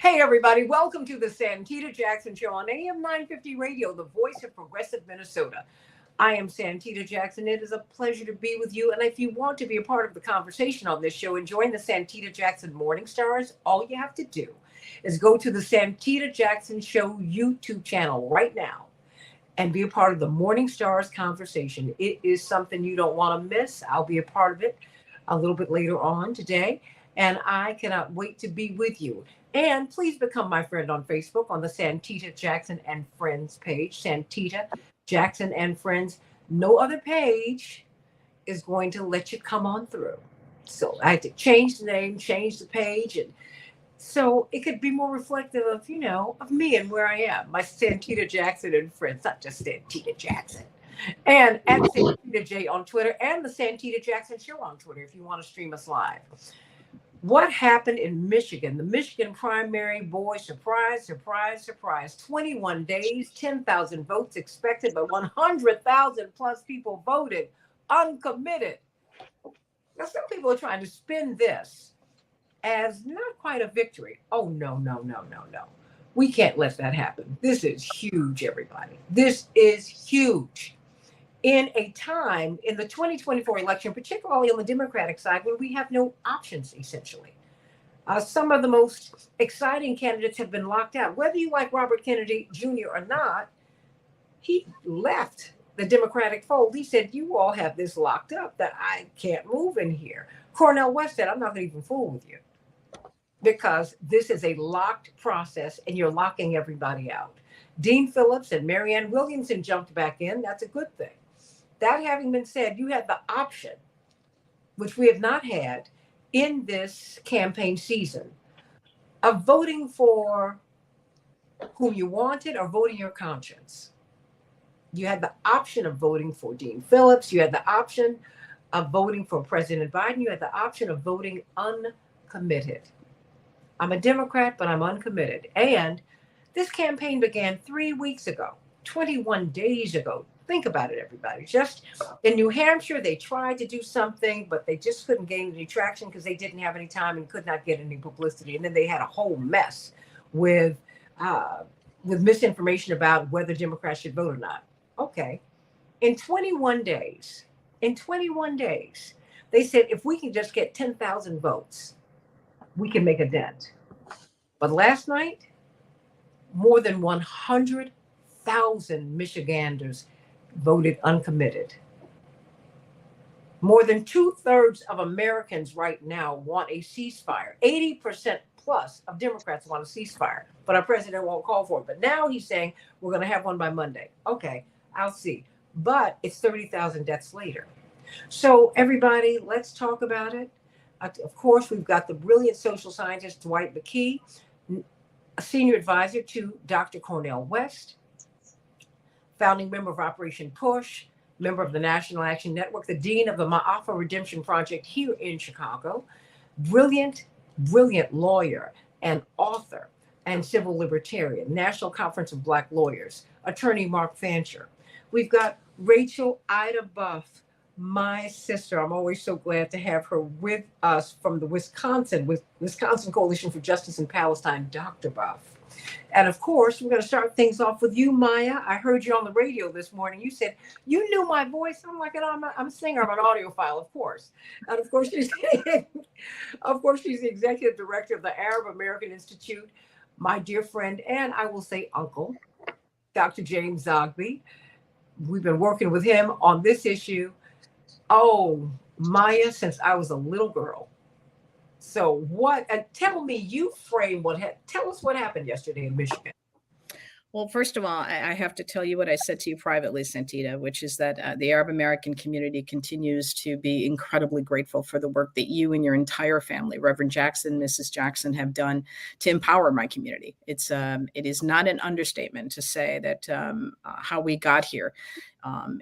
Hey, everybody, welcome to the Santita Jackson Show on AM 950 Radio, the voice of progressive Minnesota. I am Santita Jackson. It is a pleasure to be with you. And if you want to be a part of the conversation on this show and join the Santita Jackson Morning Stars, all you have to do is go to the Santita Jackson Show YouTube channel right now and be a part of the Morning Stars conversation. It is something you don't want to miss. I'll be a part of it a little bit later on today, and I cannot wait to be with you. And please become my friend on Facebook on the Santita Jackson and Friends page. Santita Jackson and Friends. No other page is going to let you come on through. So I had to change the name, change the page, and so it could be more reflective of, of me and where I am. My Santita Jackson and Friends, not just Santita Jackson. And at Santita J on Twitter and the Santita Jackson Show on Twitter if you want to stream us live. What happened in Michigan? The Michigan primary, boy, surprise, surprise, surprise. 21 days, 10,000 votes expected, but 100,000 plus people voted uncommitted. Now, some people are trying to spin this as not quite a victory. Oh, no, no, no, no, no. We can't let that happen. This is huge, everybody. This is huge. In a time in the 2024 election, particularly on the Democratic side, where we have no options, essentially. Some of the most exciting candidates have been locked out. Whether you like Robert Kennedy Jr. or not, he left the Democratic fold. He said, you all have this locked up that I can't move in here. Cornel West said, I'm not going to even fool with you because this is a locked process and you're locking everybody out. Dean Phillips and Marianne Williamson jumped back in. That's a good thing. That having been said, you had the option, which we have not had in this campaign season, of voting for whom you wanted or voting your conscience. You had the option of voting for Dean Phillips. You had the option of voting for President Biden. You had the option of voting uncommitted. I'm a Democrat, but I'm uncommitted. And this campaign began 3 weeks ago, 21 days ago. Think about it, everybody. Just in New Hampshire, they tried to do something, but they just couldn't gain any traction because they didn't have any time and could not get any publicity. And then they had a whole mess with misinformation about whether Democrats should vote or not. Okay. In 21 days, they said if we can just get 10,000 votes, we can make a dent. But last night, more than 100,000 Michiganders voted uncommitted. More than 2/3 of Americans right now want a ceasefire. 80% plus of Democrats want a ceasefire, but our president won't call for it. But now he's saying we're going to have one by Monday. Okay, I'll see. But it's 30,000 deaths later. So everybody, let's talk about it. Of course, we've got the brilliant social scientist Dwight McKee, a senior advisor to Dr. Cornel West, founding member of Operation Push, member of the National Action Network, the dean of the Ma'afa Redemption Project here in Chicago, brilliant lawyer and author and civil libertarian, National Conference of Black Lawyers, attorney Mark Fancher. We've got Rachel Ida Buff, my sister. I'm always so glad to have her with us from the Wisconsin Coalition for Justice in Palestine, Dr. Buff. And of course, we're going to start things off with you, Maya. I heard you on the radio this morning. You said you knew my voice. I'm like, I'm a singer. I'm an audiophile, of course. And of course, she's the executive director of the Arab American Institute, my dear friend, and I will say uncle, Dr. James Zogby. We've been working with him on this issue. Oh, Maya, since I was a little girl. So tell me, tell us what happened yesterday in Michigan. Well, first of all, I have to tell you what I said to you privately, Santita, which is that the Arab American community continues to be incredibly grateful for the work that you and your entire family, Reverend Jackson, Mrs. Jackson, have done to empower my community. It is not an understatement to say that how we got here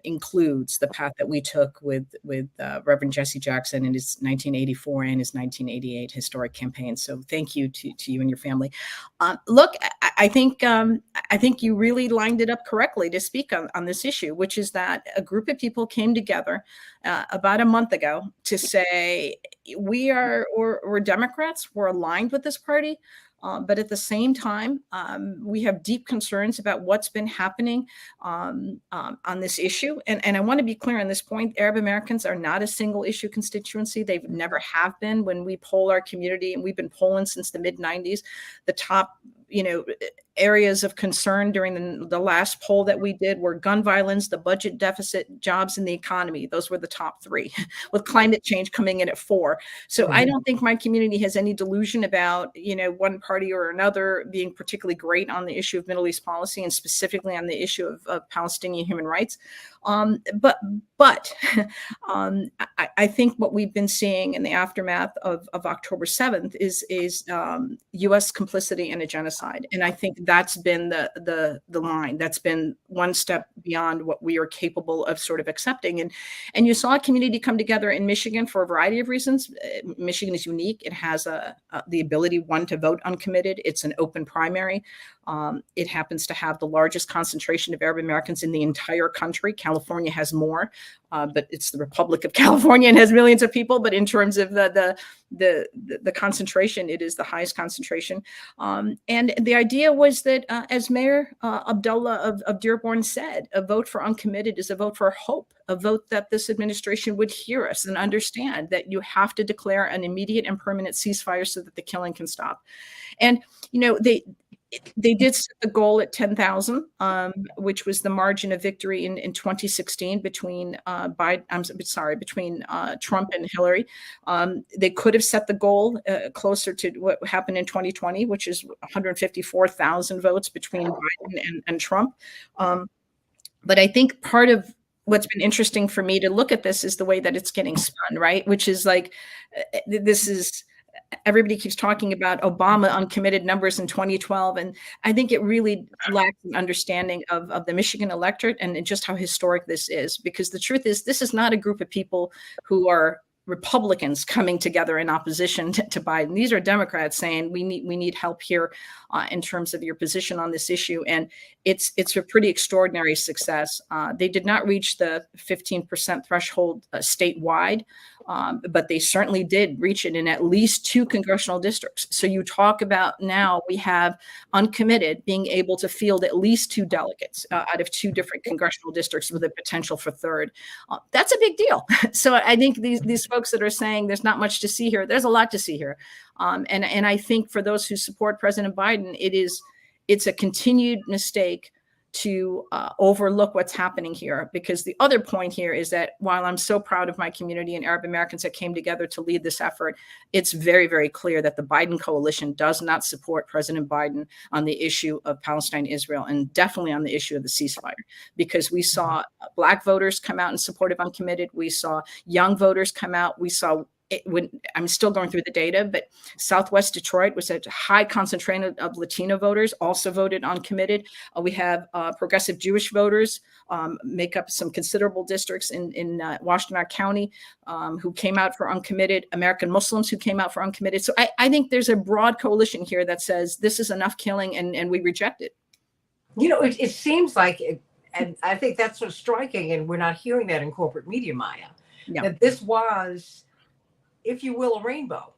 includes the path that we took with Reverend Jesse Jackson in his 1984 and his 1988 historic campaign. So thank you to you and your family. Look, I think you really lined it up correctly to speak on this issue, which is that a group of people came together about a month ago to say we're Democrats, we're aligned with this party. But at the same time, we have deep concerns about what's been happening on this issue. And I want to be clear on this point. Arab Americans are not a single issue constituency. They've never have been. When we poll our community, and we've been polling since the mid 90s, the top areas of concern during the last poll that we did were gun violence, the budget deficit, jobs, and the economy. Those were the top three, with climate change coming in at 4. So I don't think my community has any delusion about, one party or another being particularly great on the issue of Middle East policy, and specifically on the issue of Palestinian human rights. But I think what we've been seeing in the aftermath of October 7th is U.S. complicity in a genocide, and I think that's been the line. That's been one step beyond what we are capable of sort of accepting. And you saw a community come together in Michigan for a variety of reasons. Michigan is unique. It has the ability, one, to vote uncommitted. It's an open primary. It happens to have the largest concentration of Arab Americans in the entire country. California has more, but it's the Republic of California and has millions of people. But in terms of the concentration, it is the highest concentration. And the idea was that, as Mayor Abdullah of Dearborn said, a vote for uncommitted is a vote for hope, a vote that this administration would hear us and understand that you have to declare an immediate and permanent ceasefire so that the killing can stop. And, they did set the goal at 10,000, which was the margin of victory in 2016 between between Trump and Hillary. They could have set the goal closer to what happened in 2020, which is 154,000 votes between Biden and Trump. But I think part of what's been interesting for me to look at this is the way that it's getting spun, right? Which is like, everybody keeps talking about Obama uncommitted numbers in 2012. And I think it really lacks an understanding of the Michigan electorate and just how historic this is. Because the truth is, this is not a group of people who are Republicans coming together in opposition to Biden. These are Democrats saying we need help here in terms of your position on this issue. And it's a pretty extraordinary success. They did not reach the 15% threshold statewide, but they certainly did reach it in at least 2 congressional districts. So you talk about, now we have uncommitted being able to field at least 2 delegates out of 2 different congressional districts with a potential for 3rd. That's a big deal. So I think these folks that are saying there's not much to see here, there's a lot to see here. And I think for those who support President Biden, it's a continued mistake to overlook what's happening here. Because the other point here is that while I'm so proud of my community and Arab Americans that came together to lead this effort, it's very, very clear that the Biden coalition does not support President Biden on the issue of Palestine, Israel, and definitely on the issue of the ceasefire. Because we saw Black voters come out in support of uncommitted. We saw young voters come out. We saw I'm still going through the data, but Southwest Detroit was a high concentration of Latino voters, also voted uncommitted. We have progressive Jewish voters make up some considerable districts in Washtenaw County who came out for uncommitted, American Muslims who came out for uncommitted. So I think there's a broad coalition here that says this is enough killing and we reject it. It seems like, and I think that's what's striking, and we're not hearing that in corporate media, Maya, that this was, if you will, a rainbow.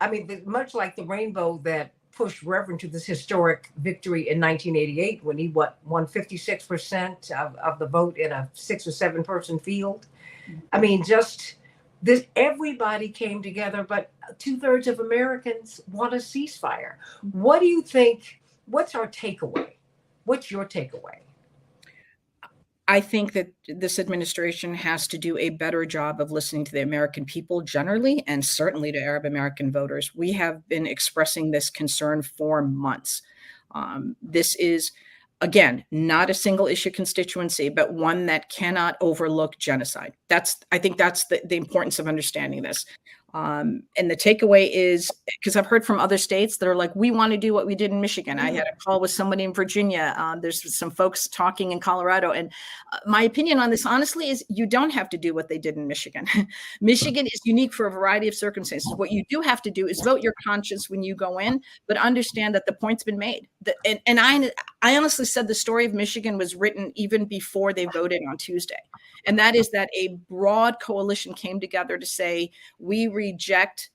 I mean, much like the rainbow that pushed Reverend to this historic victory in 1988 when he won 56% of the vote in a 6 or 7 person field. I mean, just this, everybody came together, but 2/3 of Americans want a ceasefire. What do you think? What's our takeaway? What's your takeaway? I think that this administration has to do a better job of listening to the American people generally, and certainly to Arab American voters. We have been expressing this concern for months. This is, again, not a single issue constituency, but one that cannot overlook genocide. I think that's the importance of understanding this. And the takeaway is, because I've heard from other states that are like, we want to do what we did in Michigan. I had a call with somebody in Virginia. There's some folks talking in Colorado. And my opinion on this, honestly, is you don't have to do what they did in Michigan. Michigan is unique for a variety of circumstances. What you do have to do is vote your conscience when you go in, but understand that the point's been made. And I honestly said the story of Michigan was written even before they voted on Tuesday. And that is that a broad coalition came together to say, we reject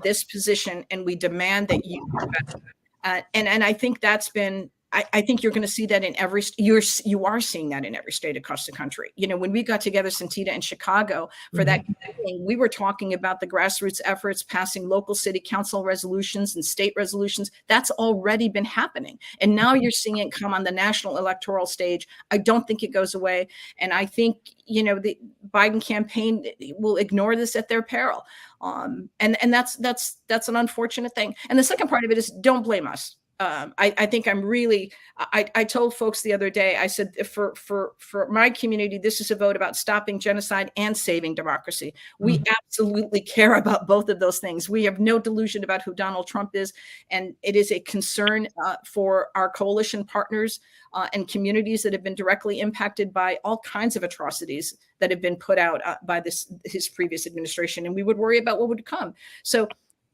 this position and we demand that you do better. And I think that's been, I think you're going to see that in every, you are seeing that in every state across the country. You know, when we got together, Santita, in Chicago for that meeting, we were talking about the grassroots efforts, passing local city council resolutions and state resolutions. That's already been happening. And now you're seeing it come on the national electoral stage. I don't think it goes away. And I think, you know, the Biden campaign will ignore this at their peril. And that's an unfortunate thing. And the second part of it is, don't blame us. I think I'm really, I told folks the other day, I said, for my community, this is a vote about stopping genocide and saving democracy. We absolutely care about both of those things. We have no delusion about who Donald Trump is. And it is a concern for our coalition partners and communities that have been directly impacted by all kinds of atrocities that have been put out by his previous administration. And we would worry about what would come. So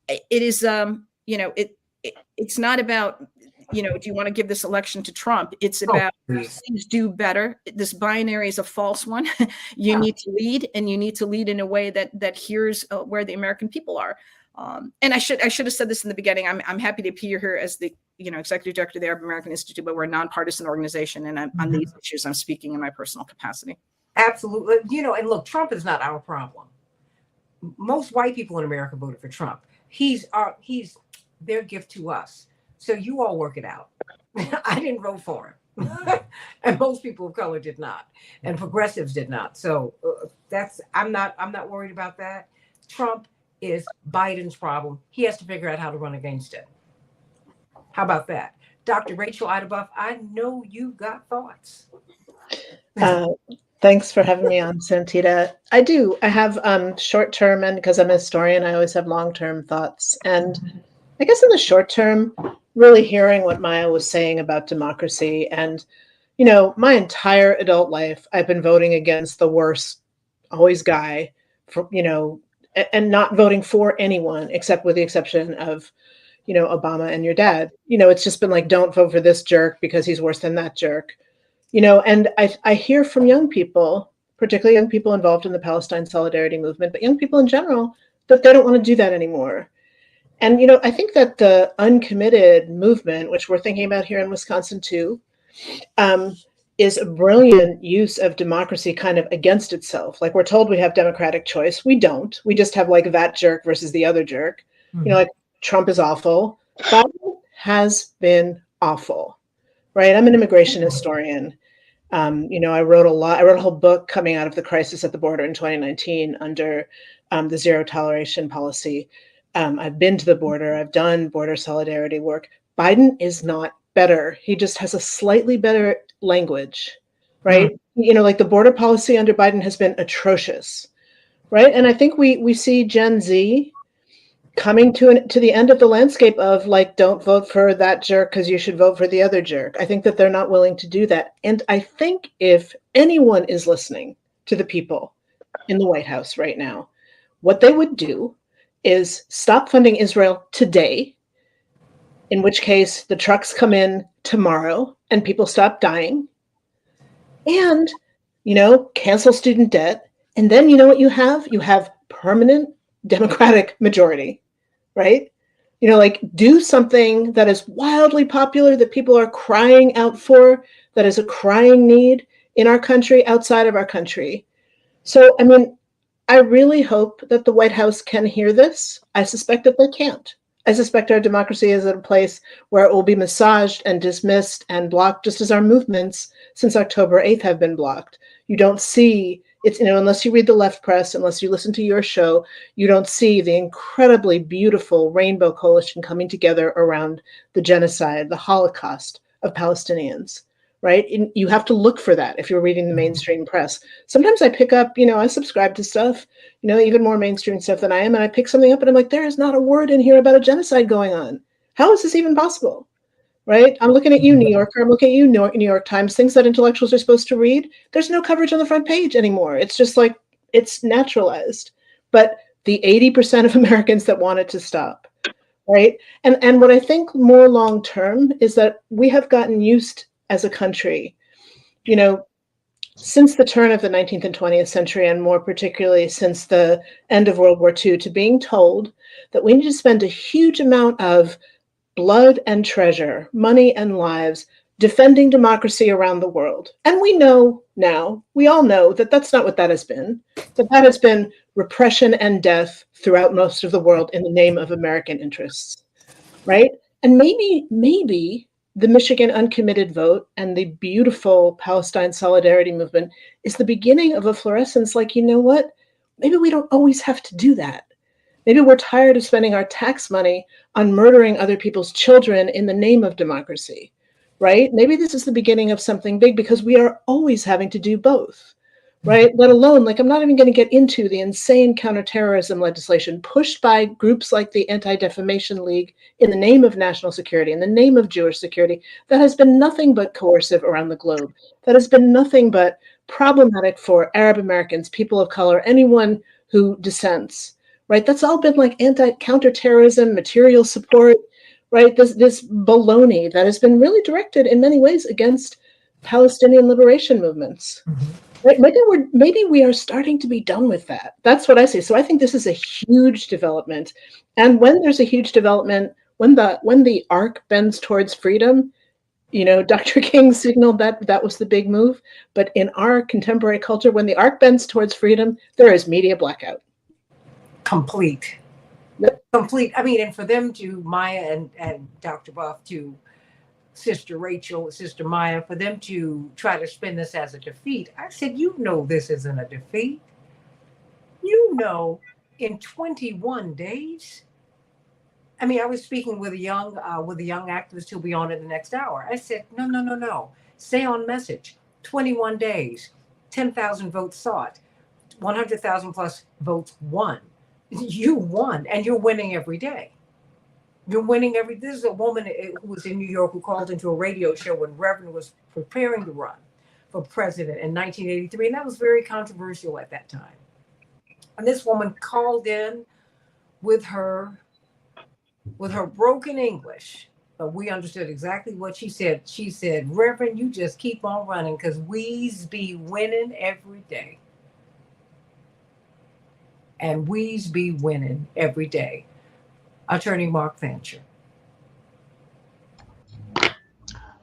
it is, you know, it's not about, you know, do you want to give this election to Trump? It's about please do better. This binary is a false one. You need to lead, and you need to lead in a way that hears where the American people are. And I should have said this in the beginning. I'm happy to appear here as the, you know, executive director of the Arab American Institute, but we're a nonpartisan organization, and on these issues, I'm speaking in my personal capacity. Absolutely. You know, and look, Trump is not our problem. Most white people in America voted for Trump. He's their gift to us. So you all work it out. I didn't vote for him. And most people of color did not. And progressives did not. So I'm not worried about that. Trump is Biden's problem. He has to figure out how to run against it. How about that? Dr. Rachel Idebuff, I know you've got thoughts. Thanks for having me on, Santita. I do. I have short-term, and because I'm a historian, I always have long-term thoughts. And I guess in the short term, really hearing what Maya was saying about democracy. And, you know, my entire adult life, I've been voting against the worst, always guy, for, you know, and not voting for anyone, except with the exception of, you know, Obama and your dad. You know, it's just been like, don't vote for this jerk because he's worse than that jerk. You know, and I hear from young people, particularly young people involved in the Palestine Solidarity Movement, but young people in general, that they don't want to do that anymore. And, you know, I think that the uncommitted movement, which we're thinking about here in Wisconsin too, is a brilliant use of democracy kind of against itself. Like, we're told we have democratic choice. We don't. We just have like that jerk versus the other jerk. You know, like Trump is awful. Biden has been awful, right? I'm an immigration historian. You know, I wrote a whole book coming out of the crisis at the border in 2019 under the zero toleration policy. I've been to the border. I've done border solidarity work. Biden is not better. He just has a slightly better language, right? You know, like the border policy under Biden has been atrocious, right? And I think we see Gen Z coming to the end of the landscape of like, don't vote for that jerk because you should vote for the other jerk. I think that they're not willing to do that. And I think if anyone is listening to the people in the White House right now, what they would do is stop funding Israel today, in which case the trucks come in tomorrow and people stop dying, and, you know, cancel student debt. And then you know what you have? You have permanent Democratic majority, right? You know, like, do something that is wildly popular, that people are crying out for, that is a crying need in our country, outside of our country. So, I mean, I really hope that the White House can hear this. I suspect that they can't. I suspect our democracy is at a place where it will be massaged and dismissed and blocked, just as our movements since October 8th have been blocked. You don't see, it's, you know, unless you read the left press, unless you listen to your show, you don't see the incredibly beautiful rainbow coalition coming together around the genocide, the Holocaust of Palestinians. Right? And you have to look for that if you're reading the mainstream press. Sometimes I pick up, you know, I subscribe to stuff, you know, even more mainstream stuff than I am. And I pick something up and I'm like, there is not a word in here about a genocide going on. How is this even possible? Right? I'm looking at you, New Yorker. I'm looking at you, New York Times, things that intellectuals are supposed to read. There's no coverage on the front page anymore. It's just like, it's naturalized. But the 80% of Americans that want it to stop. Right? And what I think more long term is that we have gotten used as a country, you know, since the turn of the 19th and 20th century, and more particularly since the end of World War II, to being told that we need to spend a huge amount of blood and treasure, money and lives, defending democracy around the world. And we know now, we all know that that's not what that has been, that that has been repression and death throughout most of the world in the name of American interests, right? And maybe the Michigan uncommitted vote and the beautiful Palestine solidarity movement is the beginning of a fluorescence like, you know what? Maybe we don't always have to do that. Maybe we're tired of spending our tax money on murdering other people's children in the name of democracy, right? Maybe this is the beginning of something big because we are always having to do both, right? Let alone, like, I'm not even going to get into the insane counterterrorism legislation pushed by groups like the Anti-Defamation League in the name of national security, in the name of Jewish security, that has been nothing but coercive around the globe, that has been nothing but problematic for Arab Americans, people of color, anyone who dissents, right? That's all been like counterterrorism, material support, right? This baloney that has been really directed in many ways against Palestinian liberation movements. Right? Maybe we are starting to be done with that. That's what I say. So I think this is a huge development. And when there's a huge development, when the arc bends towards freedom, you know, Dr. King signaled that that was the big move. But in our contemporary culture, when the arc bends towards freedom, there is media blackout. Complete. Yep. Complete. I mean, and for them to, Maya and Dr. Buff, to Sister Rachel, Sister Maya, for them to try to spin this as a defeat, I said, you know, this isn't a defeat. You know, in 21 days. I mean, I was speaking with a young activist who'll be on in the next hour. I said, no. Stay on message. 21 days, 10,000 votes sought, 100,000 plus votes won. You won, and you're winning every day. You're winning every. This is a woman who was in New York who called into a radio show when Reverend was preparing to run for president in 1983, and that was very controversial at that time. And this woman called in with her broken English, but we understood exactly what she said. She said, "Reverend, you just keep on running because we's be winning every day, and we's be winning every day." Attorney Mark Fancher.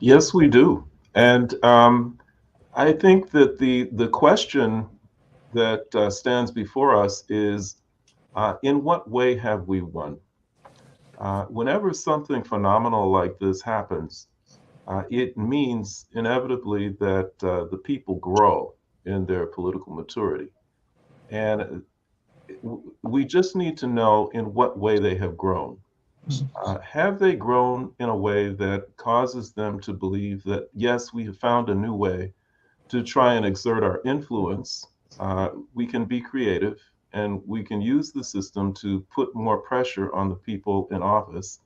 Yes, we do. And I think that the question that stands before us is, in what way have we won? Whenever something phenomenal like this happens, it means inevitably that the people grow in their political maturity. And we just need to know in what way they have grown. Have they grown in a way that causes them to believe that, yes, we have found a new way to try and exert our influence? We can be creative and we can use the system to put more pressure on the people in office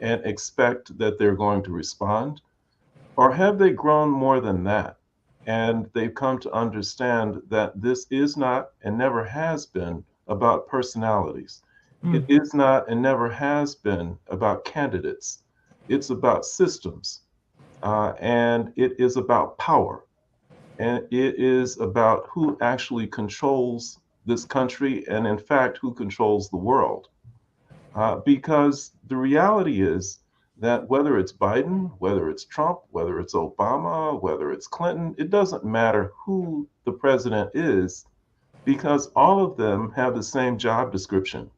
and expect that they're going to respond? Or have they grown more than that? And they've come to understand that this is not and never has been about personalities. It is not and never has been about candidates. It's about systems, and it is about power. And it is about who actually controls this country and, in fact, who controls the world. Because the reality is that whether it's Biden, whether it's Trump, whether it's Obama, whether it's Clinton, it doesn't matter who the president is, because all of them have the same job description.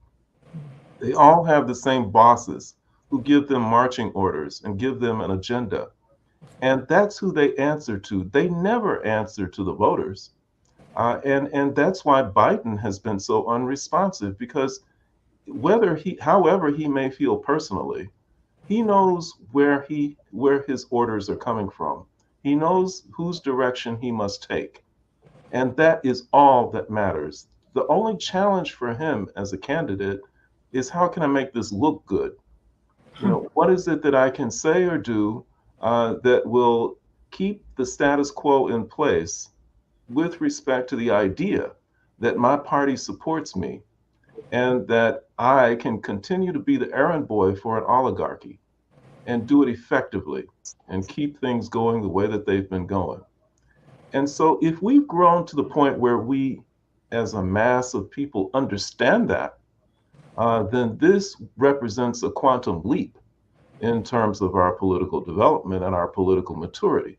They all have the same bosses who give them marching orders and give them an agenda. And that's who they answer to. They never answer to the voters. And that's why Biden has been so unresponsive, because however he may feel personally, he knows where his orders are coming from. He knows whose direction he must take. And that is all that matters. The only challenge for him as a candidate is, how can I make this look good? You know, what is it that I can say or do that will keep the status quo in place with respect to the idea that my party supports me and that I can continue to be the errand boy for an oligarchy and do it effectively and keep things going the way that they've been going. And so if we've grown to the point where we, as a mass of people, understand that, then this represents a quantum leap in terms of our political development and our political maturity.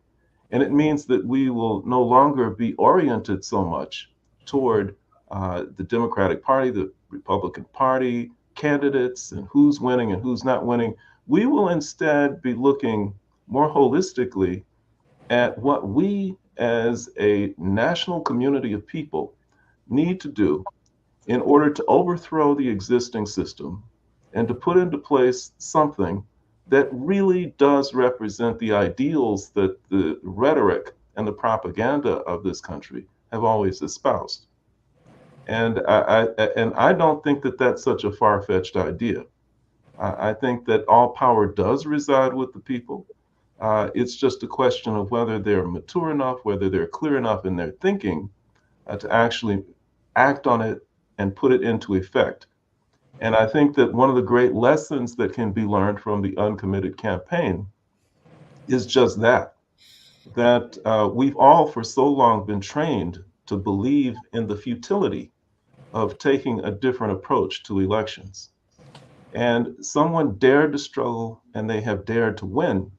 And it means that we will no longer be oriented so much toward the Democratic Party, the Republican Party, candidates, and who's winning and who's not winning. We will instead be looking more holistically at what we as a national community of people need to do in order to overthrow the existing system and to put into place something that really does represent the ideals that the rhetoric and the propaganda of this country have always espoused. And I don't think that that's such a far-fetched idea. I think that all power does reside with the people. It's just a question of whether they're mature enough, whether they're clear enough in their thinking to actually act on it and put it into effect. And I think that one of the great lessons that can be learned from the uncommitted campaign is just that, we've all for so long been trained to believe in the futility of taking a different approach to elections. And someone dared to struggle and they have dared to win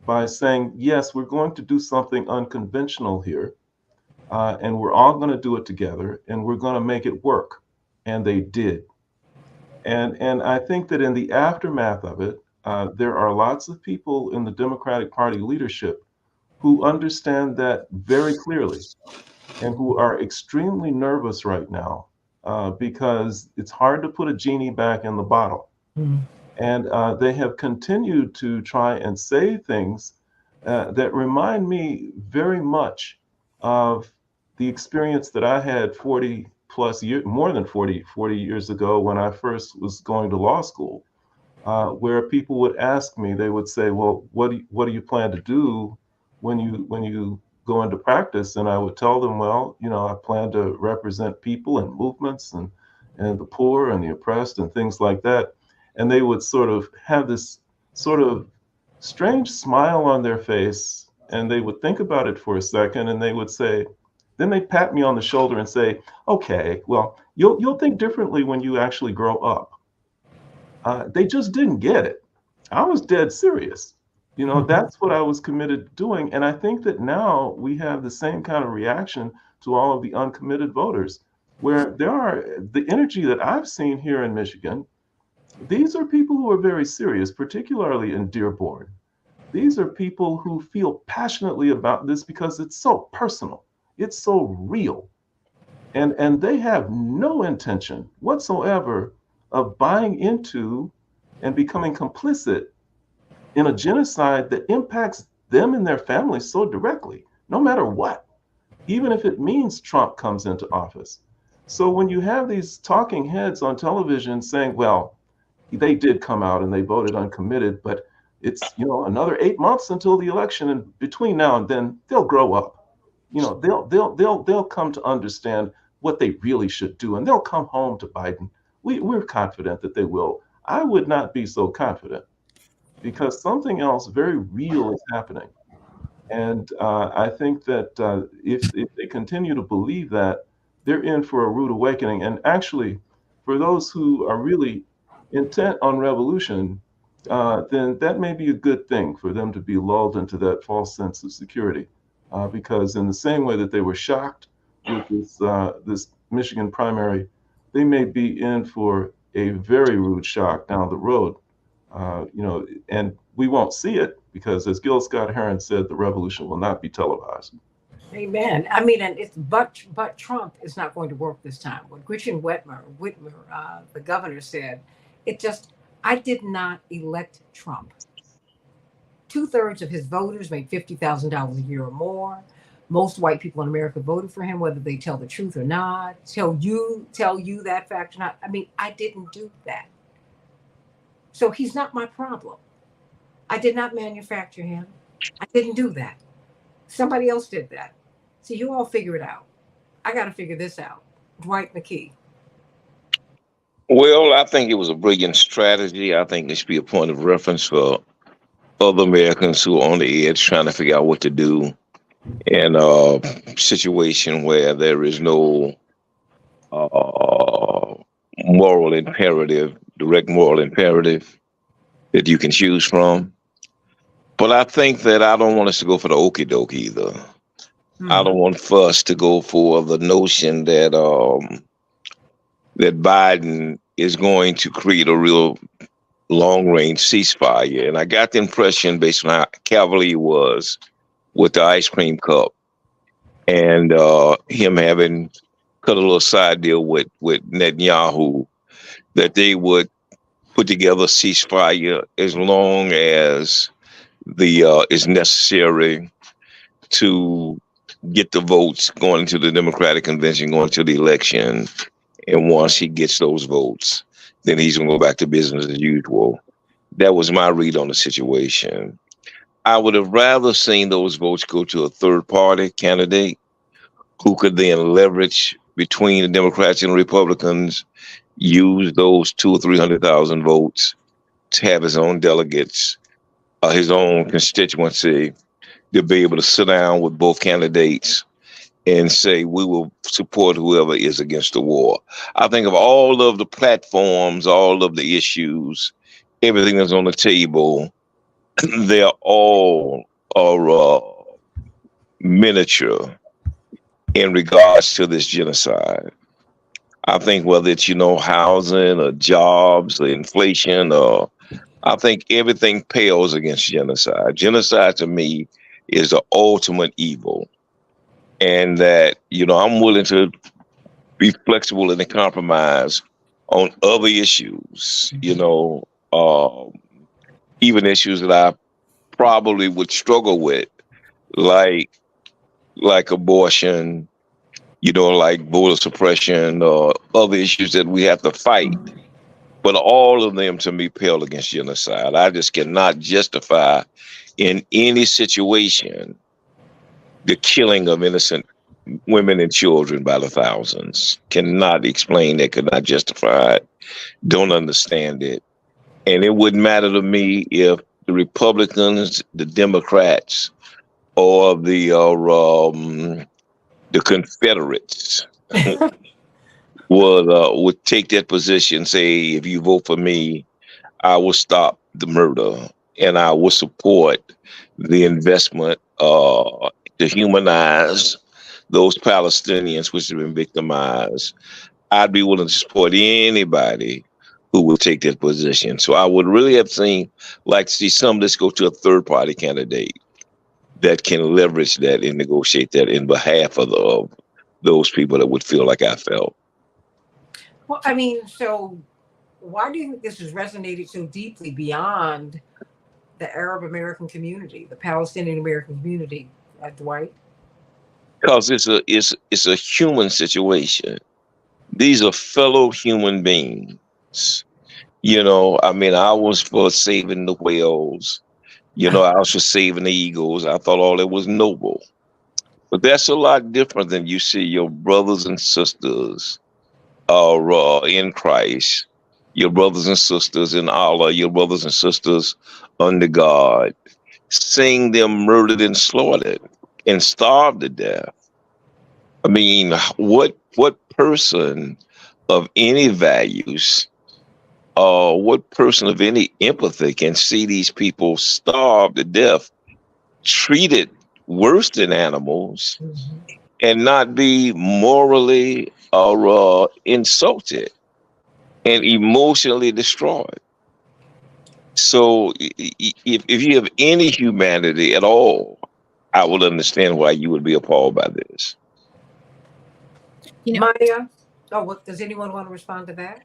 by saying, yes, we're going to do something unconventional here, and we're all going to do it together, and we're going to make it work. And they did. And I think that in the aftermath of it, there are lots of people in the Democratic Party leadership who understand that very clearly and who are extremely nervous right now because it's hard to put a genie back in the bottle. And they have continued to try and say things that remind me very much of the experience that I had 40 plus years, more than 40 years ago when I first was going to law school, where people would ask me, they would say, well, what do you plan to do when you go into practice? And I would tell them, well, I plan to represent people and movements and the poor and the oppressed and things like that. And they would sort of have this sort of strange smile on their face, and they would think about it for a second, and they would say, then they'd pat me on the shoulder and say, okay, well, you'll think differently when you actually grow up. They just didn't get it. I was dead serious. That's what I was committed to doing. And I think that now we have the same kind of reaction to all of the uncommitted voters, where the energy that I've seen here in Michigan. These are people who are very serious, particularly in Dearborn. These are people who feel passionately about this because it's so personal. It's so real. And they have no intention whatsoever of buying into and becoming complicit in a genocide that impacts them and their families so directly, no matter what, even if it means Trump comes into office. So when you have these talking heads on television saying, well, they did come out and they voted uncommitted, but it's another 8 months until the election, and between now and then they'll grow up. They'll come to understand what they really should do, and they'll come home to Biden. We're confident that they will. I would not be so confident because something else very real is happening, and I think that if they continue to believe that, they're in for a rude awakening. And actually, for those who are really intent on revolution, then that may be a good thing for them to be lulled into that false sense of security. Because in the same way that they were shocked with this Michigan primary, they may be in for a very rude shock down the road. And we won't see it because, as Gil Scott Heron said, the revolution will not be televised. Amen. I mean, and it's but Trump is not going to work this time. What Gretchen Whitmer, the governor, said, I did not elect Trump. 2/3 of his voters made $50,000 a year or more. Most white people in America voted for him, whether they tell the truth or not. Tell you that fact or not. I mean, I didn't do that. So he's not my problem. I did not manufacture him. I didn't do that. Somebody else did that. So you all figure it out. I got to figure this out. Dwight McKee. Well, I think it was a brilliant strategy. I think it should be a point of reference for other Americans who are on the edge trying to figure out what to do. in a situation where there is no uh, moral imperative, direct moral imperative that you can choose from. But I think that I don't want us to go for the okie doke either. I don't Mhm. want for us to go for the notion that that Biden is going to create a real long range ceasefire. And I got the impression, based on how cavalier he was with the ice cream cup and him having cut a little side deal with Netanyahu, that they would put together a ceasefire as long as the is necessary to get the votes going to the Democratic convention, going to the election. And once he gets those votes, then he's going to go back to business as usual. That was my read on the situation. I would have rather seen those votes go to a third party candidate who could then leverage between the Democrats and Republicans, use those 200,000 or 300,000 votes to have his own delegates, his own constituency, to be able to sit down with both candidates and say, we will support whoever is against the war. I think of all of the platforms, all of the issues, everything that's on the table, they're all are miniature in regards to this genocide. I think whether it's, housing or jobs or inflation, or I think everything pales against genocide. Genocide to me is the ultimate evil. And that, I'm willing to be flexible and to compromise on other issues, even issues that I probably would struggle with, like abortion, like voter suppression or other issues that we have to fight. But all of them to me pale against genocide. I just cannot justify in any situation the killing of innocent women and children by the thousands. Cannot explain that, could not justify it, don't understand it. And it wouldn't matter to me if the Republicans, the Democrats, or the Confederates would take that position, say, if you vote for me, I will stop the murder and I will support the investment to humanize those Palestinians which have been victimized. I'd be willing to support anybody who would take that position. So I would really have like to see some of this go to a third party candidate that can leverage that and negotiate that in behalf of those people that would feel like I felt. Well, I mean, so why do you think this has resonated so deeply beyond the Arab American community, the Palestinian American community, Dwight? Because it's a human situation. These are fellow human beings. I was for saving the whales. I was for saving the eagles. I thought all that was noble. But that's a lot different than you see your brothers and sisters in Christ, your brothers and sisters in Allah, your brothers and sisters under God, seeing them murdered and slaughtered and starved to death. I mean, what person of any values, what person of any empathy can see these people starve to death, treated worse than animals, and not be morally insulted and emotionally destroyed? So if you have any humanity at all, I would understand why you would be appalled by this. Maya, what does anyone want to respond to that?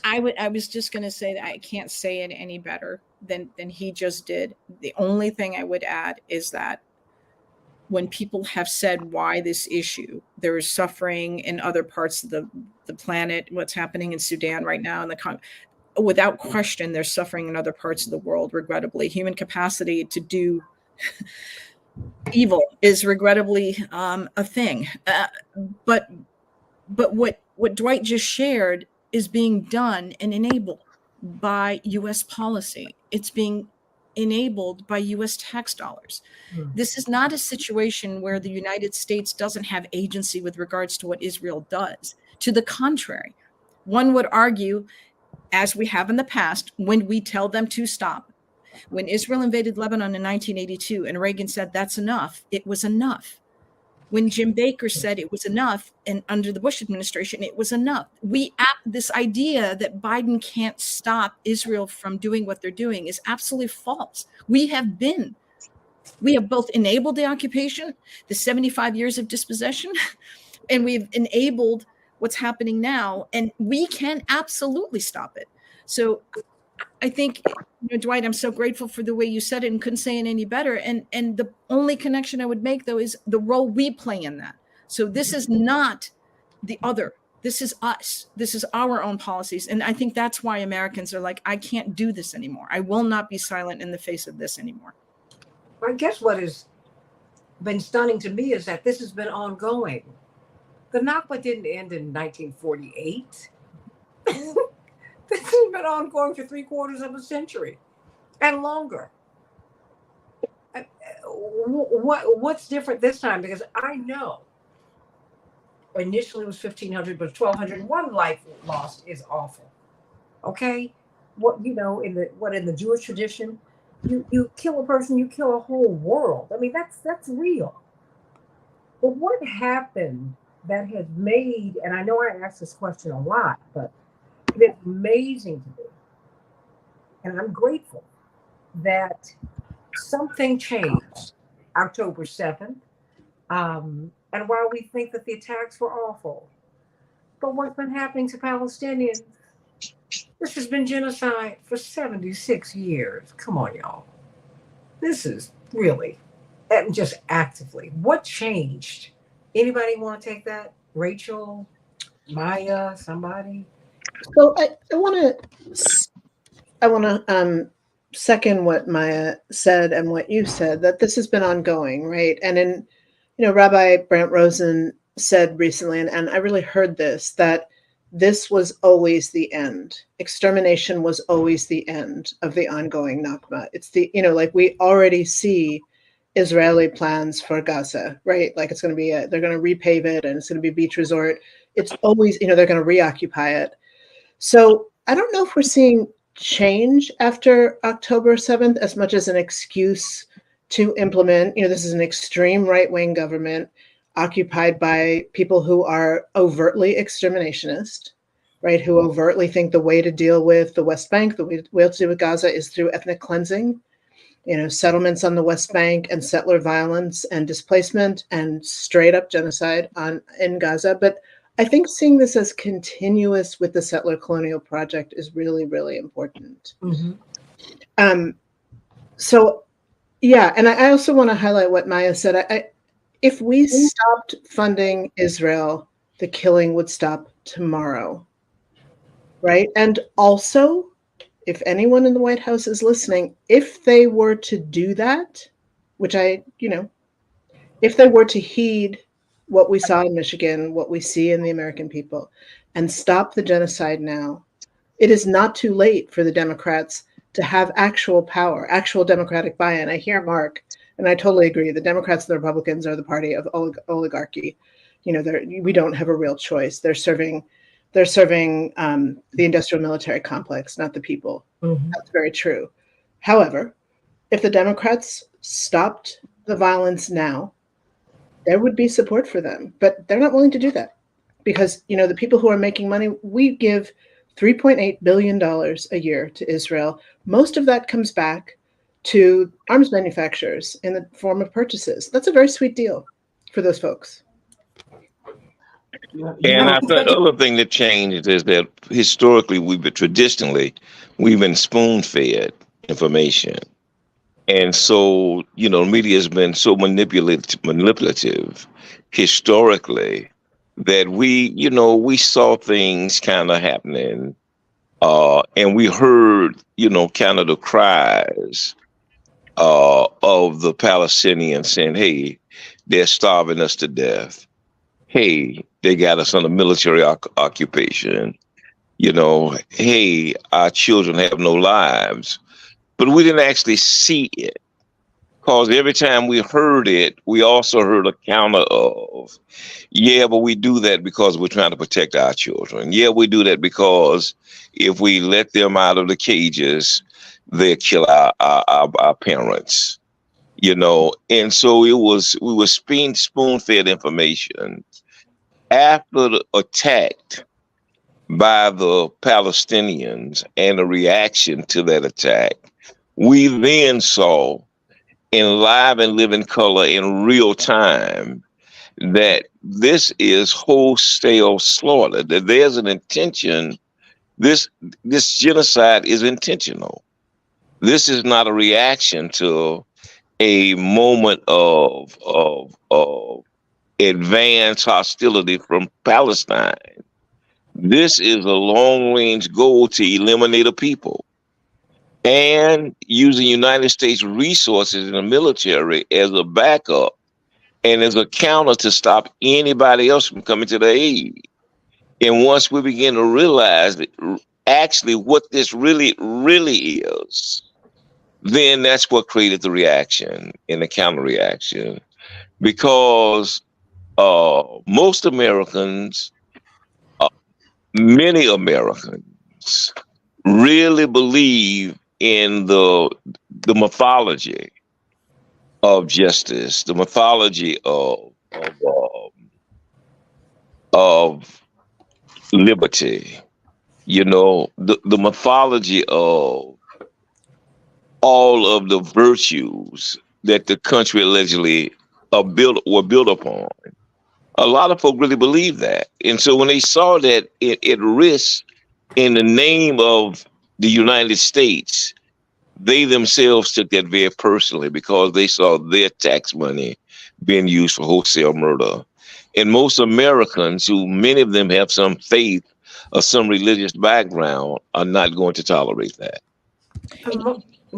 I was just going to say that I can't say it any better than he just did. The only thing I would add is that when people have said why this issue, there is suffering in other parts of the planet, what's happening in Sudan right now, and without question, there's suffering in other parts of the world. Regrettably, human capacity to do evil is regrettably a thing. But what Dwight just shared is being done and enabled by U.S. policy. It's being enabled by US tax dollars. This is not a situation where the United States doesn't have agency with regards to what Israel does. To the contrary, one would argue, as we have in the past, when we tell them to stop. When Israel invaded Lebanon in 1982 and Reagan said that's enough, it was enough. When Jim Baker said it was enough, and under the Bush administration, it was enough. This idea that Biden can't stop Israel from doing what they're doing is absolutely false. We have both enabled the occupation, the 75 years of dispossession, and we've enabled what's happening now, and we can absolutely stop it. So I think, Dwight, I'm so grateful for the way you said it and couldn't say it any better. And the only connection I would make, though, is the role we play in that. So this is not the other. This is us. This is our own policies. And I think that's why Americans are like, I can't do this anymore. I will not be silent in the face of this anymore. I guess what has been stunning to me is that this has been ongoing. The Nakba didn't end in 1948. This has been ongoing for 3/4 of a century and longer. What's different this time? Because I know initially it was 1,500, but 1,201 life lost is awful. Okay, in the Jewish tradition, you kill a person, you kill a whole world. I mean, that's real. But what happened that has made, and I know I ask this question a lot, but it's amazing to me, and I'm grateful that something changed October 7th. And while we think that the attacks were awful, but what's been happening to Palestinians, this has been genocide for 76 years. Come on, y'all. This is really, just actively. What changed? Anybody want to take that? Rachel, Maya, somebody? So I want to second what Maya said and what you said, that this has been ongoing, right? And Rabbi Brant Rosen said recently, and I really heard this, that this was always the end. Extermination was always the end of the ongoing Nakba. It's we already see Israeli plans for Gaza, right? Like it's going to be, they're going to repave it and it's going to be a beach resort. It's always, they're going to reoccupy it. So I don't know if we're seeing change after October 7th as much as an excuse to implement, this is an extreme right-wing government occupied by people who are overtly exterminationist, right? Who overtly think the way to deal with the West Bank, the way to deal with Gaza is through ethnic cleansing, settlements on the West Bank and settler violence and displacement and straight up genocide in Gaza. But I think seeing this as continuous with the settler colonial project is really, really important. Mm-hmm. So, yeah, and I also want to highlight what Maya said. If we stopped funding Israel, the killing would stop tomorrow, right? And also, if anyone in the White House is listening, if they were to do that, which if they were to heed what we saw in Michigan, what we see in the American people, and stop the genocide now, it is not too late for the Democrats to have actual power, actual democratic buy-in. I hear Mark, and I totally agree. The Democrats and the Republicans are the party of oligarchy. We don't have a real choice. They're serving the industrial military complex, not the people. Mm-hmm. That's very true. However, if the Democrats stopped the violence now, there would be support for them, but they're not willing to do that because, the people who are making money, we give $3.8 billion a year to Israel. Most of that comes back to arms manufacturers in the form of purchases. That's a very sweet deal for those folks. And I think the other thing that changed is that historically, we've been spoon-fed information. And so, the media has been so manipulative historically that we saw things kind of happening and we heard, kind of the cries of the Palestinians saying, hey, they're starving us to death. Hey, they got us under military occupation. Hey, our children have no lives. but we didn't actually see it. Because every time we heard it, we also heard a counter of, yeah, but we do that because we're trying to protect our children. Yeah, we do that because if we let them out of the cages, they'll kill our parents, And so we were spoon-fed information. After the attack by the Palestinians and the reaction to that attack, we then saw in live and living color in real time that this is wholesale slaughter, that there's an intention. This genocide is intentional. This is not a reaction to a moment of advanced hostility from Palestine. This is a long-range goal to eliminate a people, and using United States resources in the military as a backup and as a counter to stop anybody else from coming to their aid. And once we begin to realize that actually what this really is, then that's what created the reaction and the counter reaction. Because most Americans, many Americans, really believe in the mythology of justice, the mythology of liberty, the mythology of all of the virtues that the country allegedly were built upon. A lot of folk really believe that. And so when they saw that at risk in the name of the United States, they themselves took that very personally because they saw their tax money being used for wholesale murder. And most Americans, who many of them have some faith or some religious background, are not going to tolerate that.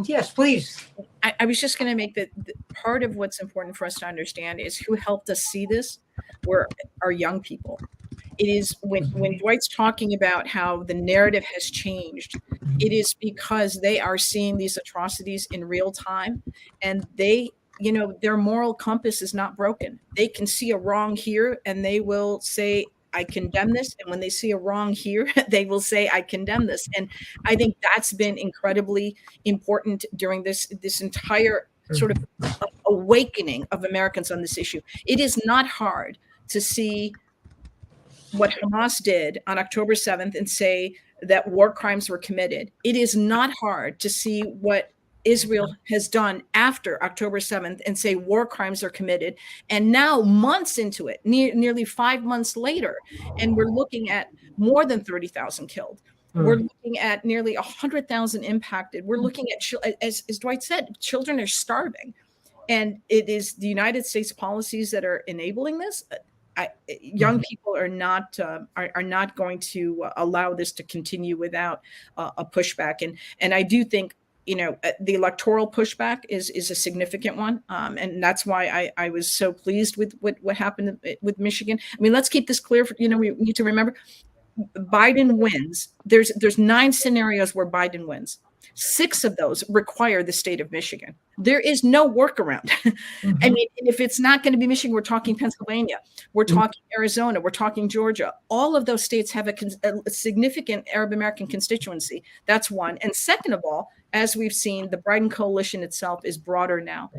Yes, please. I was just going to make that part of what's important for us to understand is who helped us see this were our young people. It is when Dwight's talking about how the narrative has changed, it is because they are seeing these atrocities in real time, and they, their moral compass is not broken. They can see a wrong here and they will say, I condemn this. And when they see a wrong here, they will say, I condemn this. And I think that's been incredibly important during this entire sort of awakening of Americans on this issue. It is not hard to see what Hamas did on October 7th and say that war crimes were committed. It is not hard to see what Israel has done after October 7th and say war crimes are committed. And now months into it, nearly 5 months later, and we're looking at more than 30,000 killed. We're looking at nearly 100,000 impacted. We're looking at, as Dwight said, children are starving. And it is the United States policies that are enabling this. Young people are not going to allow this to continue without a pushback. And I do think, the electoral pushback is a significant one. And that's why I was so pleased with what happened with Michigan. I mean, let's keep this clear. We need to remember Biden wins. There's 9 scenarios where Biden wins. 6 of those require the state of Michigan. There is no workaround. I mean, if it's not going to be Michigan, we're talking Pennsylvania, we're talking Arizona, we're talking Georgia. All of those states have a significant Arab American constituency. That's one. And second of all, as we've seen, the Biden coalition itself is broader now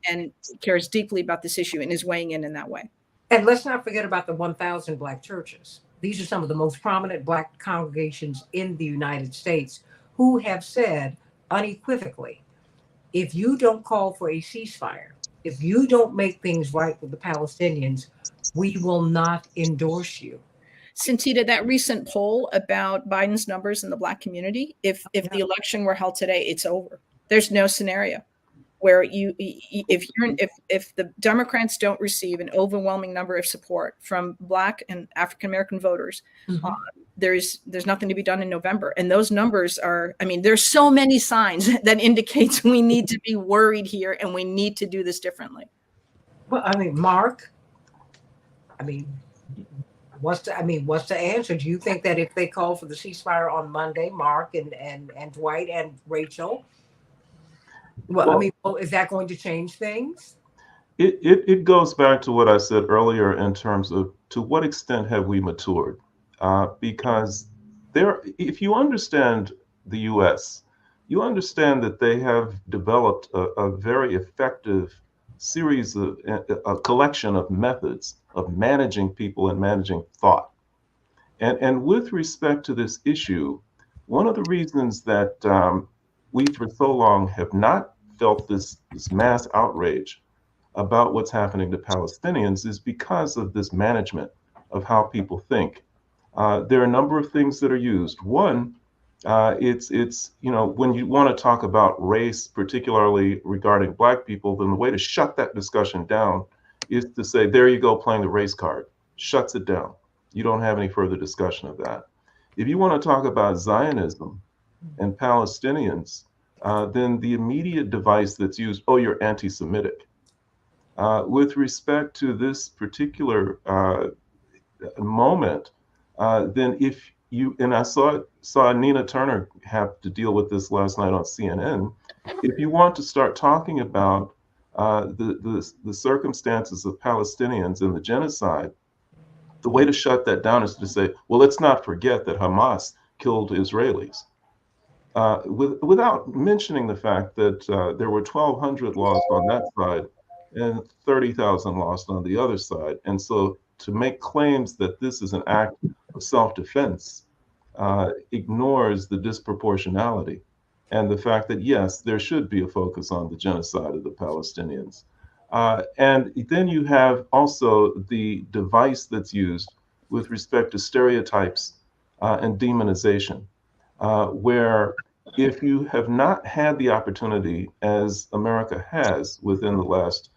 and cares deeply about this issue and is weighing in that way. And let's not forget about the 1,000 Black churches. These are some of the most prominent Black congregations in the United States who have said unequivocally, if you don't call for a ceasefire, if you don't make things right with the Palestinians, we will not endorse you. Santita, that recent poll about Biden's numbers in the Black community, if the election were held today, it's over. There's no scenario where if the Democrats don't receive an overwhelming number of support from Black and African American voters, there's nothing to be done in November. And those numbers are, I mean, there's so many signs that indicates we need to be worried here and we need to do this differently. Well, I mean, Mark, what's the answer? Do you think that if they call for the ceasefire on Monday, Mark and Dwight and Rachel, Well, I Well, mean, well, is that going to change things? it goes back to what I said earlier in terms of to what extent have we matured? Because if you understand the U.S., you understand that they have developed a very effective series of a collection of methods of managing people and managing thought. And with respect to this issue, one of the reasons that we for so long have not felt this mass outrage about what's happening to Palestinians is because of this management of how people think. There are a number of things that are used. One, it's when you want to talk about race, particularly regarding Black people, then the way to shut that discussion down is to say, there you go, playing the race card. Shuts it down. You don't have any further discussion of that. If you want to talk about Zionism and Palestinians, then the immediate device that's used, oh, you're anti-Semitic. With respect to this particular moment, then if you and I saw Nina Turner have to deal with this last night on CNN. If you want to start talking about the circumstances of Palestinians and the genocide, the way to shut that down is to say, well, let's not forget that Hamas killed Israelis. Without mentioning the fact that there were 1,200 lost on that side and 30,000 lost on the other side. And so to make claims that this is an act of self-defense ignores the disproportionality and the fact that, yes, there should be a focus on the genocide of the Palestinians. And then you have also the device that's used with respect to stereotypes and demonization, where if you have not had the opportunity, as America has within the last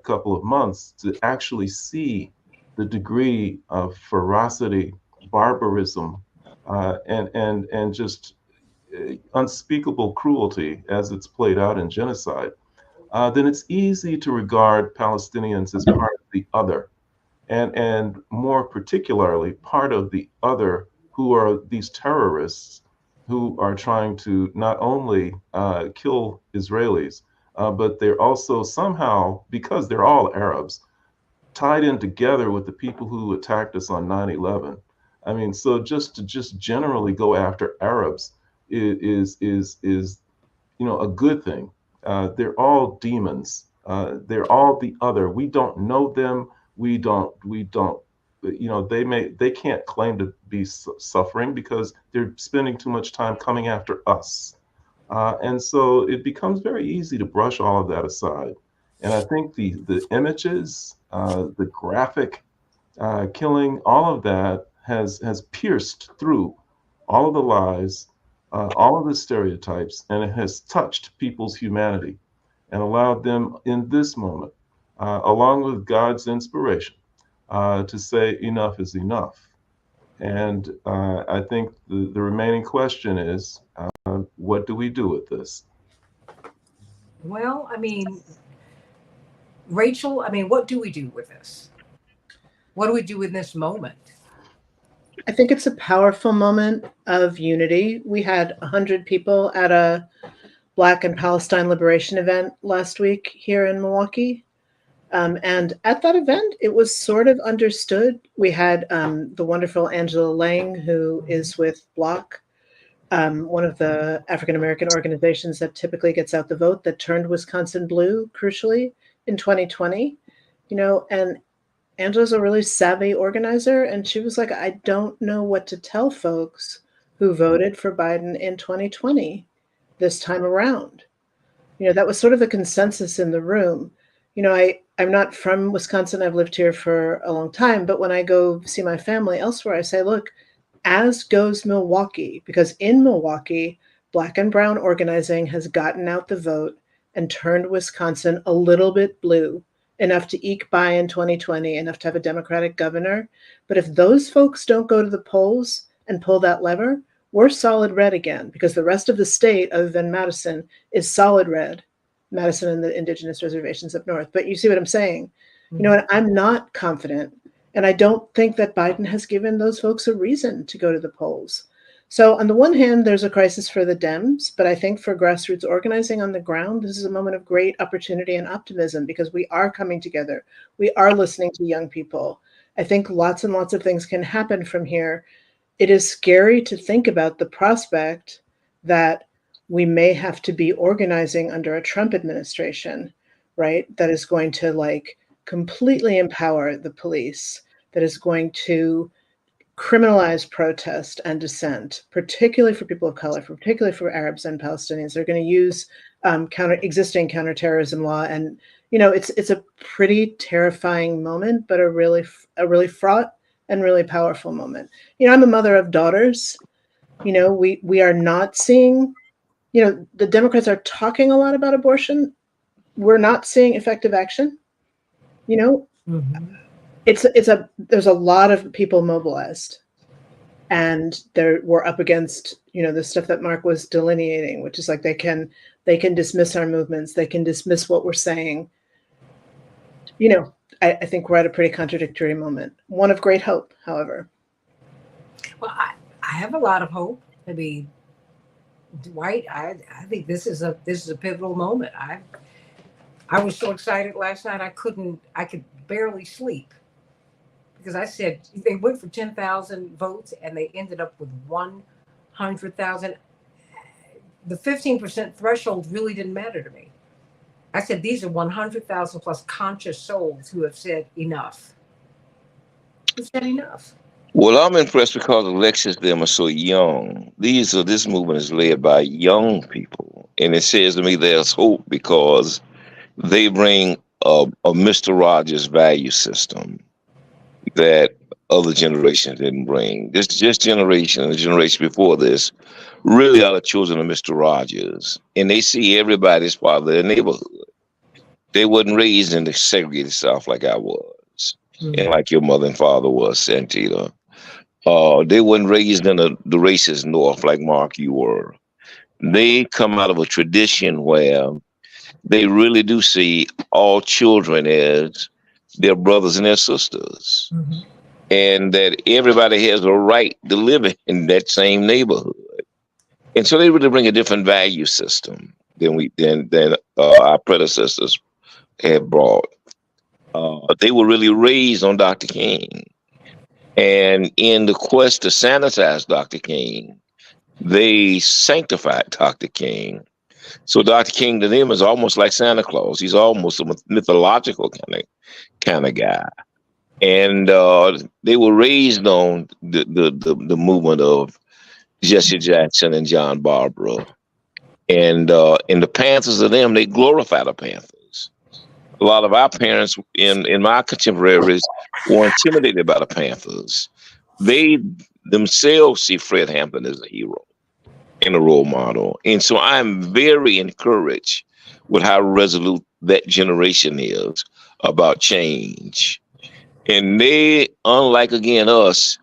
couple of months, to actually see the degree of ferocity, barbarism, and just unspeakable cruelty as it's played out in genocide, then it's easy to regard Palestinians as part of the other, and more particularly part of the other who are these terrorists who are trying to not only kill Israelis, but they're also somehow, because they're all Arabs, tied in together with the people who attacked us on 9/11. I mean, so just generally go after Arabs is a good thing. They're all demons. They're all the other. We don't know them. We don't. They can't claim to be suffering because they're spending too much time coming after us. And so it becomes very easy to brush all of that aside. And I think the images, the graphic killing, all of that has pierced through all of the lies, all of the stereotypes, and it has touched people's humanity and allowed them in this moment, along with God's inspiration, to say enough is enough. And I think the remaining question is, what do we do with this? Well, I mean, Rachel, I mean, what do we do with this? What do we do in this moment? I think it's a powerful moment of unity. We had 100 people at a Black and Palestine liberation event last week here in Milwaukee. And at that event, it was sort of understood. We had the wonderful Angela Lang, who is with Block, one of the African-American organizations that typically gets out the vote, that turned Wisconsin blue, crucially, in 2020. And Angela's a really savvy organizer, and she was like, I don't know what to tell folks who voted for Biden in 2020 this time around. That was sort of the consensus in the room. I'm not from Wisconsin. I've lived here for a long time, but when I go see my family elsewhere, I say, look, as goes Milwaukee, because in Milwaukee, Black and brown organizing has gotten out the vote and turned Wisconsin a little bit blue, enough to eke by in 2020, enough to have a Democratic governor. But if those folks don't go to the polls and pull that lever, we're solid red again, because the rest of the state, other than Madison, is solid red. Madison and the indigenous reservations up north. But you see what I'm saying? And I'm not confident. And I don't think that Biden has given those folks a reason to go to the polls. So on the one hand, there's a crisis for the Dems, but I think for grassroots organizing on the ground, this is a moment of great opportunity and optimism because we are coming together. We are listening to young people. I think lots and lots of things can happen from here. It is scary to think about the prospect that we may have to be organizing under a Trump administration, right? That is going to like completely empower the police, that is going to criminalize protest and dissent, particularly for people of color, particularly for Arabs and Palestinians. They're going to use existing counterterrorism law, and it's a pretty terrifying moment, but a really fraught and really powerful moment. I'm a mother of daughters. We are not seeing. The Democrats are talking a lot about abortion. We're not seeing effective action. Mm-hmm. There's a lot of people mobilized, and we're up against the stuff that Mark was delineating, which is like they can dismiss our movements, they can dismiss what we're saying. I think we're at a pretty contradictory moment. One of great hope, however. Well, I have a lot of hope. I mean, Dwight, I think this is a pivotal moment. I was so excited last night I could barely sleep because I said they went for 10,000 votes and they ended up with 100,000. The 15% threshold really didn't matter to me. I said these are 100,000 plus conscious souls who have said enough. Who said enough? Well, I'm impressed because Alexis them are so young. This movement is led by young people, and it says to me there's hope because they bring a Mr. Rogers value system that other generations didn't bring. This generation and the generation before this really are the children of Mr. Rogers, and they see everybody as part of their neighborhood. They wasn't raised in the segregated South like I was, and like your mother and father was, Santita. They weren't raised in the racist North like Mark, you were. They come out of a tradition where they really do see all children as their brothers and their sisters. Mm-hmm. And that everybody has a right to live in that same neighborhood. And so they really bring a different value system than our predecessors had brought. They were really raised on Dr. King. And in the quest to sanitize Dr. King, they sanctified Dr. King. So Dr. King to them is almost like Santa Claus. He's almost a mythological kind of guy. And they were raised on the movement of Jesse Jackson and John Barbara. And the Panthers of them, they glorify the Panthers. A lot of our parents in my contemporaries were intimidated by the Panthers. They themselves see Fred Hampton as a hero and a role model. And so I'm very encouraged with how resolute that generation is about change. And they, unlike again us,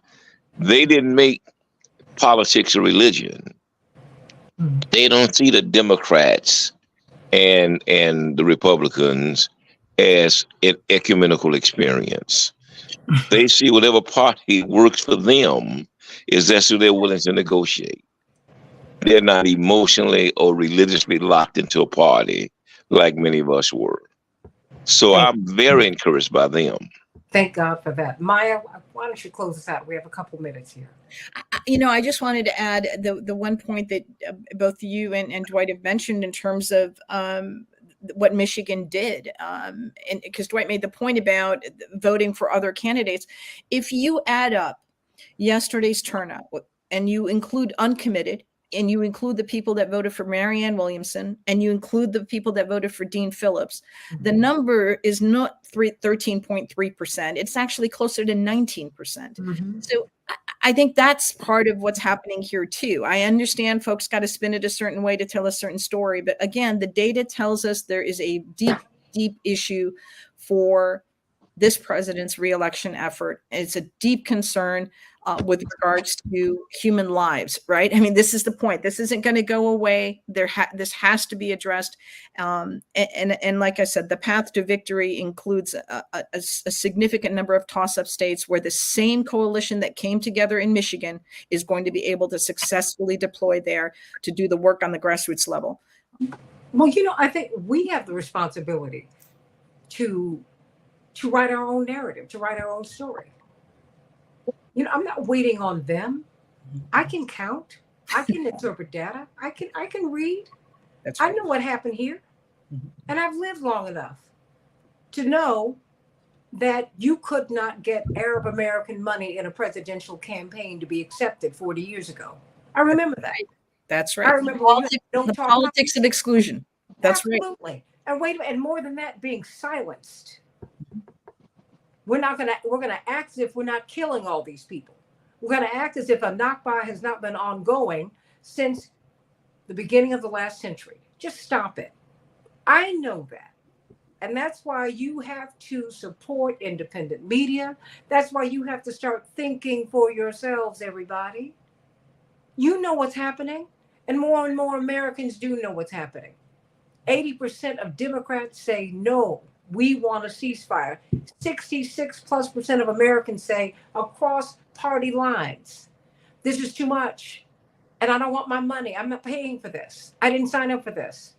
they didn't make politics a religion. They don't see the Democrats and the Republicans as an ecumenical experience. They see whatever party works for them is that's who they're willing to negotiate. They're not emotionally or religiously locked into a party like many of us were. So I'm very encouraged by them. Thank God for that. Maya, why don't you close us out? We have a couple minutes here. I just wanted to add the one point that both you and Dwight have mentioned in terms of what Michigan did. And because Dwight made the point about voting for other candidates. If you add up yesterday's turnout and you include uncommitted, and you include the people that voted for Marianne Williamson, and you include the people that voted for Dean Phillips, the number is not 13.3%. It's actually closer to 19%. Mm-hmm. So I think that's part of what's happening here too. I understand folks got to spin it a certain way to tell a certain story, but again, the data tells us there is a deep, deep issue for this president's reelection effort. It's a deep concern. with regards to human lives, right? I mean, this is the point. This isn't going to go away. This has to be addressed. And like I said, the path to victory includes a significant number of toss-up states where the same coalition that came together in Michigan is going to be able to successfully deploy there to do the work on the grassroots level. Well, I think we have the responsibility to write our own narrative, to write our own story. I'm not waiting on them. I can count. I can interpret data. I can read. That's right. I know what happened here. And I've lived long enough to know that you could not get Arab American money in a presidential campaign to be accepted 40 years ago. I remember that. That's right. I remember the politics of exclusion. That's Absolutely. right. And wait a minute, and more than that, being silenced. We're gonna act as if we're not killing all these people. We're gonna act as if a Nakba has not been ongoing since the beginning of the last century. Just stop it. I know that. And that's why you have to support independent media. That's why you have to start thinking for yourselves, everybody. You know what's happening, and more Americans do know what's happening. 80% of Democrats say no, we want a ceasefire. 66+% of Americans say across party lines, this is too much, and I don't want my money. I'm not paying for this. I didn't sign up for this.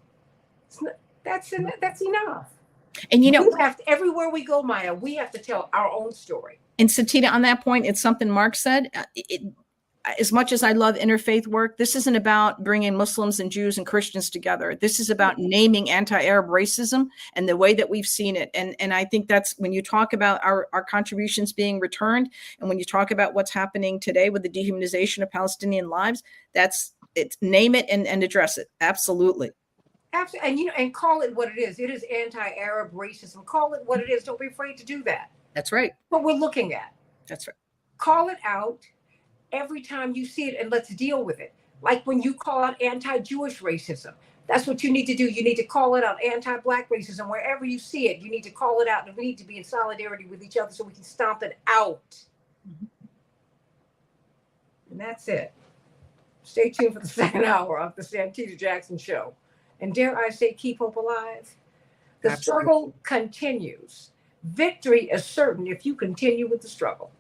That's enough. And we have to, everywhere we go, Maya, we have to tell our own story. And Santita, on that point, it's something Mark said. As much as I love interfaith work, this isn't about bringing Muslims and Jews and Christians together. This is about naming anti-Arab racism and the way that we've seen it. And I think that's when you talk about our contributions being returned, and when you talk about what's happening today with the dehumanization of Palestinian lives, that's it. Name it and address it. Absolutely. Absolutely. And call it what it is. It is anti-Arab racism. Call it what it is. Don't be afraid to do that. That's right. What we're looking at. That's right. Call it out every time you see it, and let's deal with it. Like when you call out anti-Jewish racism, that's what you need to do. You need to call it out. Anti-Black racism, wherever you see it, you need to call it out. And we need to be in solidarity with each other so we can stomp it out. And that's it. Stay tuned for the second hour of the Santita Jackson Show. And dare I say, keep hope alive. The struggle continues. Victory is certain if you continue with the struggle.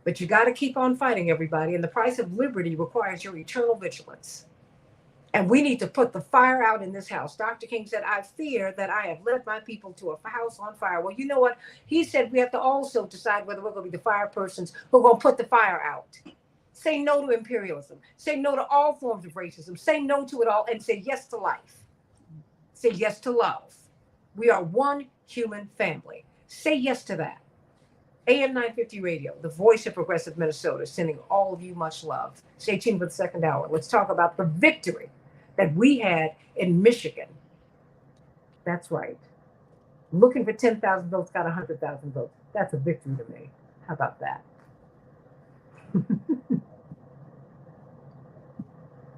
But you got to keep on fighting, everybody. And the price of liberty requires your eternal vigilance. And we need to put the fire out in this house. Dr. King said, I fear that I have led my people to a house on fire. Well, you know what? He said we have to also decide whether we're going to be the fire persons who are going to put the fire out. Say no to imperialism. Say no to all forms of racism. Say no to it all and say yes to life. Say yes to love. We are one human family. Say yes to that. AM 950 Radio, the voice of progressive Minnesota, sending all of you much love. Stay tuned for the second hour. Let's talk about the victory that we had in Michigan. That's right. Looking for 10,000 votes, got 100,000 votes. That's a victory to me. How about that?